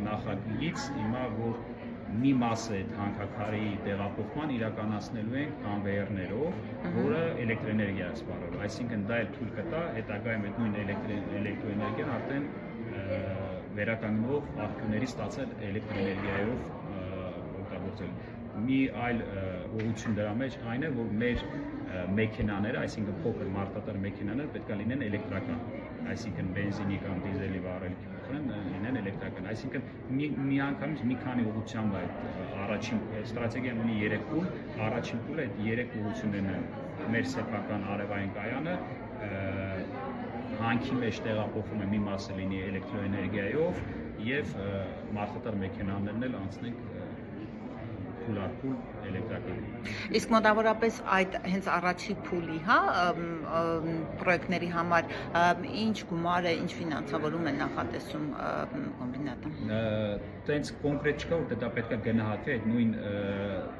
նախագիծ հիմա որ մի մասը այդ հանքաքարի տեղափոխման իրականացնելու ենք կոնվեյերներով, որը էլեկտրոէներգիա է սպառելու, այսինքն դա էլ թույլ կտա հետագայում այդ նույն էլեկտրոէներգիան արդեն վերականգնող աղբյուրներից ստացել էլեկտրոէներգիայով օգտագործել։ Մի այլ ուղղություն դրա մեջ այն է, որ մեր մեքենաները, այսինքն փոքր մարդատար մեքենաները պետք է լինեն էլեկտրական, այսինքն բենզինի կամ դիզելի վառելիքի փոխարեն լինեն էլեկտրական, այսինքն միանգամից մի քանի ուղղությամբ այդ առաջին ստրատեգիան ունի 3 փուլ, առաջին փուլը այդ 3 ուղղություններն են մեր սեփական արևային կայանը հանքի մեջ տեղափոխում է մի մասը լինի էլեկտրոէներգիայով եւ մարդատար մեքենաներն էլ անցնենք փուլ էլեկտրական։ Իսկ մոտավորապես այդ հենց առաջի փուլի, հա, պրոյեկտների համար ինչ գումար է, ինչ ֆինանսավորում է նախատեսում կոմբինատը։ Տենց կոնկրետ չկա, որ դա պետք է գնահատվի, այդ նույն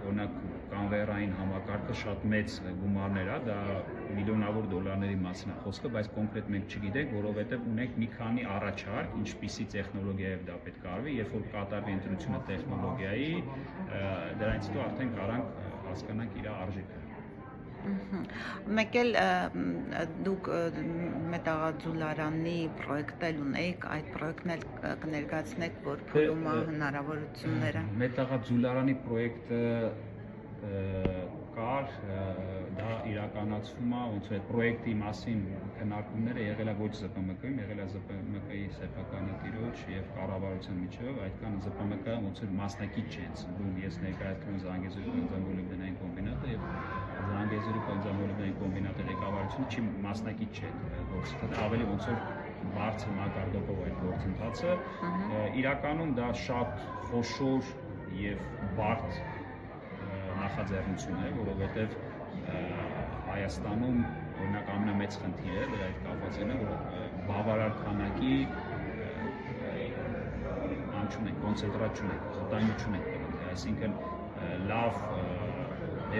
օրինակ կոնվեյերային համակարգը շատ մեծ գումարներ է, դա միլիոնավոր դոլարների մասին է խոսքը, բայց կոնկրետ մենք չգիտենք, որովհետև ունենք մի քանի առաջարկ, ինչպիսի տեխնոլոգիայով դա պետք է արվի, երբ որ կատարվի ընտրությունը տեխնոլոգիայի, դրանից հետո արդեն կարանք հասկանանք իր արժեքը։ Մեկ էլ դուք մետաղաձուլարանի պրոյեկտ էլ ունեիք, այդ պրոյեկտն էլ կներկայացնեք, որ փորում է հնարավորությունները։ Մետաղաձուլարանի պրոյեկտը կար, դա իրականացվում է, ոնց որ այդ պրոյեկտի մասին քննարկումները եղել է ոչ ԶՊՄԿ-ում, եղել է ԶՊՄԿ-ի սեփականատիրոջ եւ կառավարության միջեւ, այդքան ԶՊՄԿ-ը ոնց որ մասնակից չէ, որ ես ներկայացնում եմ Զանգեզուրի պենզամոլիբդենային կոմբինատը եւ Զանգեզուրի պենզամոլիբդենային կոմբինատի ղեկավարությունը չի մասնակից չէ գործընթացը, ավելի ոնց որ բարձր մակարդակով այդ գործընթացը, իրականում դա շատ խոշոր եւ բարդ նախաձեռնություն է, որովհետև Հայաստանում օրինակ ամենամեծ խնդիրը դրա հետ կապված է, որ բավարար քանակի կոնցենտրատ չունենք, խտանյութ չունենք, այսինքն լավ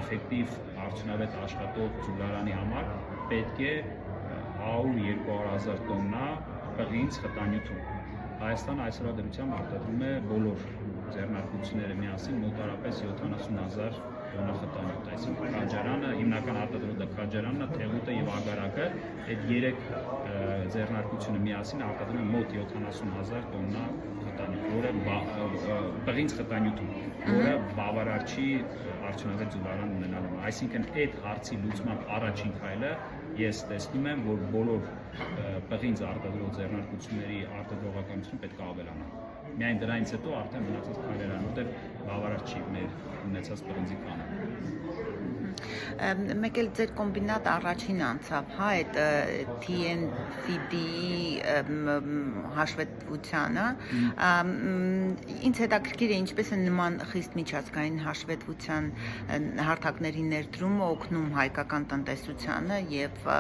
էֆեկտիվ արդյունավետ աշխատող ձուլարանի համար պետք է 100-200 տոննա պղինձ խտանյութում։ Հայաստանը այսօր դրությամբ արտադրում է բոլոր ձեռնարկությունները միասին մոտարապես 70,000 տոննա խտանյութ, այսինքն քաջարանը, հիմնական արտադրողը քաջարանն է, թեղուտը եւ ագարակը, այդ 3 ձեռնարկությունը միասին արտադրում է մոտ 70,000 տոննա խտանյութ, որը պղինձ խտանյութում, որը բավարար չի արդյունավետ ձուլարան ունենալու։ Այսինքն այդ հարցի լուծման առաջին քայլը ես տեսնում եմ, որ բոլոր պղինձ արտադրող ձեռնարկությունների արտադրողականությունը պետք է ավելանա։ Միայն դրանից հետո արդեն մնացած քայլերը, որտեղ բավարար չի մեր ունեցած պղնձի քանը։ Մեկ էլ ձեր կոմբինատը առաջին անցավ, հա, այդ TNCD-ի հաշվետվությանը, ինձ հետաքրքիր է ինչպես է նման խիստ միջազգային հաշվետվության հարթակների ներդրումը օգնում հայկական տնտեսությանը եւ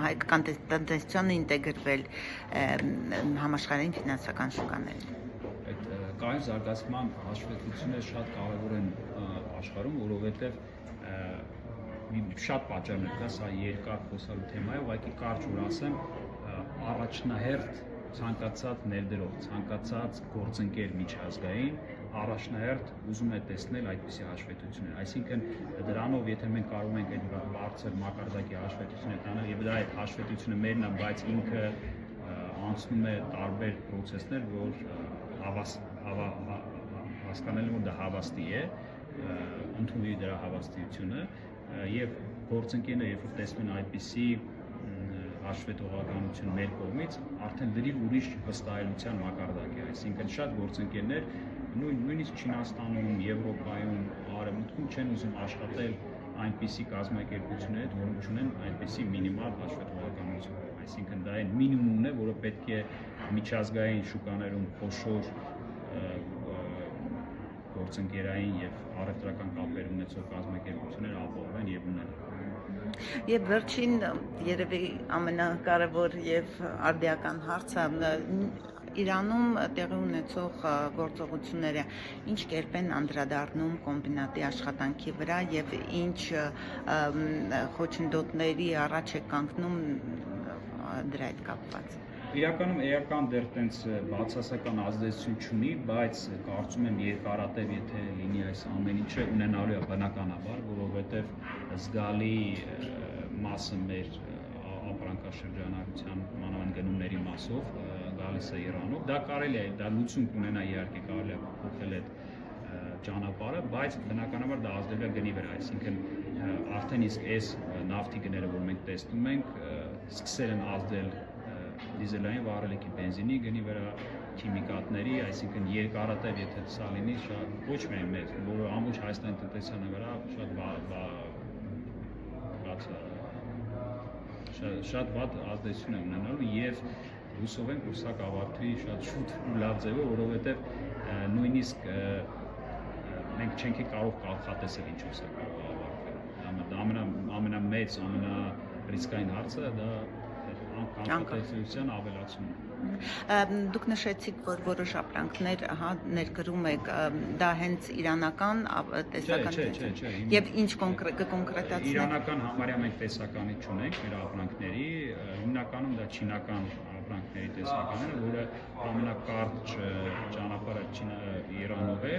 հայկական տնտեսությանը ինտեգրվել համաշխարհային ֆինանսական շուկաներին։ Այդ կայուն զարգացման հաշվետվությունները շատ կարևոր են աշխարհում, որովհետեւ շատ պատճառներ կա, սա երկար խոսալու թեմա է, ուղղակի կարճ որ ասեմ, առաջնահերթ ցանկացած ներդրող, ցանկացած գործընկեր միջազգային առաջնահերթ ուզում է տեսնել այդպիսի հաշվետվություններ, այսինքն դրանով եթե մենք կարող ենք այդ բարձր մակարդակի հաշվետվություններ տանել եւ դա այդ հաշվետվությունը մերն է, բայց ինքը անցնում է տարբեր process-ներ, որ հասկանալի որ դա հավաստի է, ընդունի դրա հավաստիությունը եւ գործընկերները երբ որ տեսնում են այդպիսի հաշվետվողականություն մեր կողմից, արդեն լրիվ ուրիշ վստահելիության մակարդակ է, այսինքն շատ գործընկերներ նույնիսկ Չինաստանում, Եվրոպայում, Արևմուտքում չեն ուզում աշխատել այնպիսի կազմակերպությունների հետ, որոնք ունեն այնպիսի մինիմալ հաշվետվողականություն, այսինքն դա այն մինիմումն է, որը պետք է միջազգային շուկաներում խոշոր գործընկերային եւ առևտրական կապեր ունեցող կազմակերպություններ ապահովեն եւ ունենան։ Եվ վերջին երևի ամենակարևոր եւ արդիական հարցը Իրանում տեղի ունեցող գործողությունները ինչ կերպ են անդրադառնում կոմբինատի աշխատանքի վրա եւ ինչ խոչընդոտների առաջ է կանգնում դրա հետ կապված։ Իրականում էական դեռ տենց բացասական ազդեցություն չունի, բայց կարծում եմ երկարատև եթե լինի այս ամեն ինչը ունենալու է բնականաբար, որովհետև զգալի մասը մեր ապրանքաշրջանառության մանավանդ գնումների մասով գալիս է Իրանով։ Դա կարելի է, դա լուծում կունենա իհարկե կարելի է փոխել այդ ճանապարհը, բայց բնականաբար դա ազդելու է գնի վրա, այսինքն արդեն իսկ այս նավթի գները, որ մենք տեսնում ենք, սկսել են ազդել դիզելային վառելիքի, բենզինի գնի վրա, քիմիկատների, այսինքն երկարատև եթե սա լինի, ոչ միայն մեծ, որը ամբողջ Հայաստանի տնտեսությանը վրա շատ վատ ազդեցություն է ունենալու եւ հուսով ենք, որ սա կավարտվի շատ շուտ ու լավ ձևով, որովհետեւ նույնիսկ մենք չենք կարող կանխատեսել ինչով սա կարող է ավարտվել։ Դա ամենամեծ, ամենառիսկային հարցը դա կանխատեսության ավելացումն է։ Դուք նշեցիք, որ որոշ ապրանքներ ներկրում եք, դա հենց իրանական տեսական Չէ, եւ ինչ կոնկրետացնեք։ Իրանական համարյա մենք տեսականի չունենք մեր ապրանքների, հիմնականում դա չինական ապրանքների տեսականն է, որը ամենակարճ ճանապարհը Իրանով է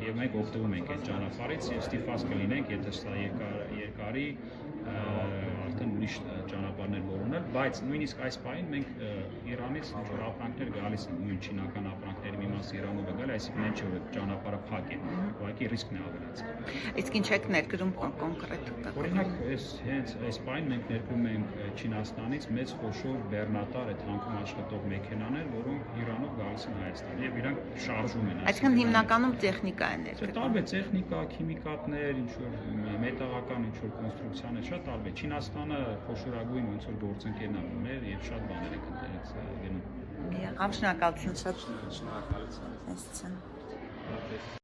եւ մենք օգտվում ենք այդ ճանապարհից եւ ստիպված կլինենք, եթե սա երկարի արդեն ուրիշ ճանապարհներ որոնել, բայց նույնիսկ այս պահին մենք Իրանից ինչ-որ ապրանքներ գալիս են, նույն չինական ապրանքների մի մասը Իրանով է գալի, այսինքն այն չէ, որ ճանապարհը փակ է, ուղղակի ռիսկն է ավելացել։ Իսկ ինչ եք ներկրում կոնկրետ։ Օրինակ, հենց այս պահին մենք ներկրում ենք Չինաստանից մեծ խոշոր բեռնատար այդ հանքում աշխատող մեքենաներ, որոնք Իրանով գալիս են Հայաստան եւ իրանք շարժում են։ Այսինքն հիմնականում տեխնիկա է ներկրում։ Տարբեր տեխնիկա, քիմիկատներ, ինչ-որ մետաղական ինչ-որ կոնստրուկցիաներ, շատ տարբեր։ Չինաստանը խոշորագույն ոնց որ գործընկերն է մեր եւ շատ բաներ եք ընտրած գնում։ Շնորհակալություն շատ։ Շնորհակալություն։ Այսինքն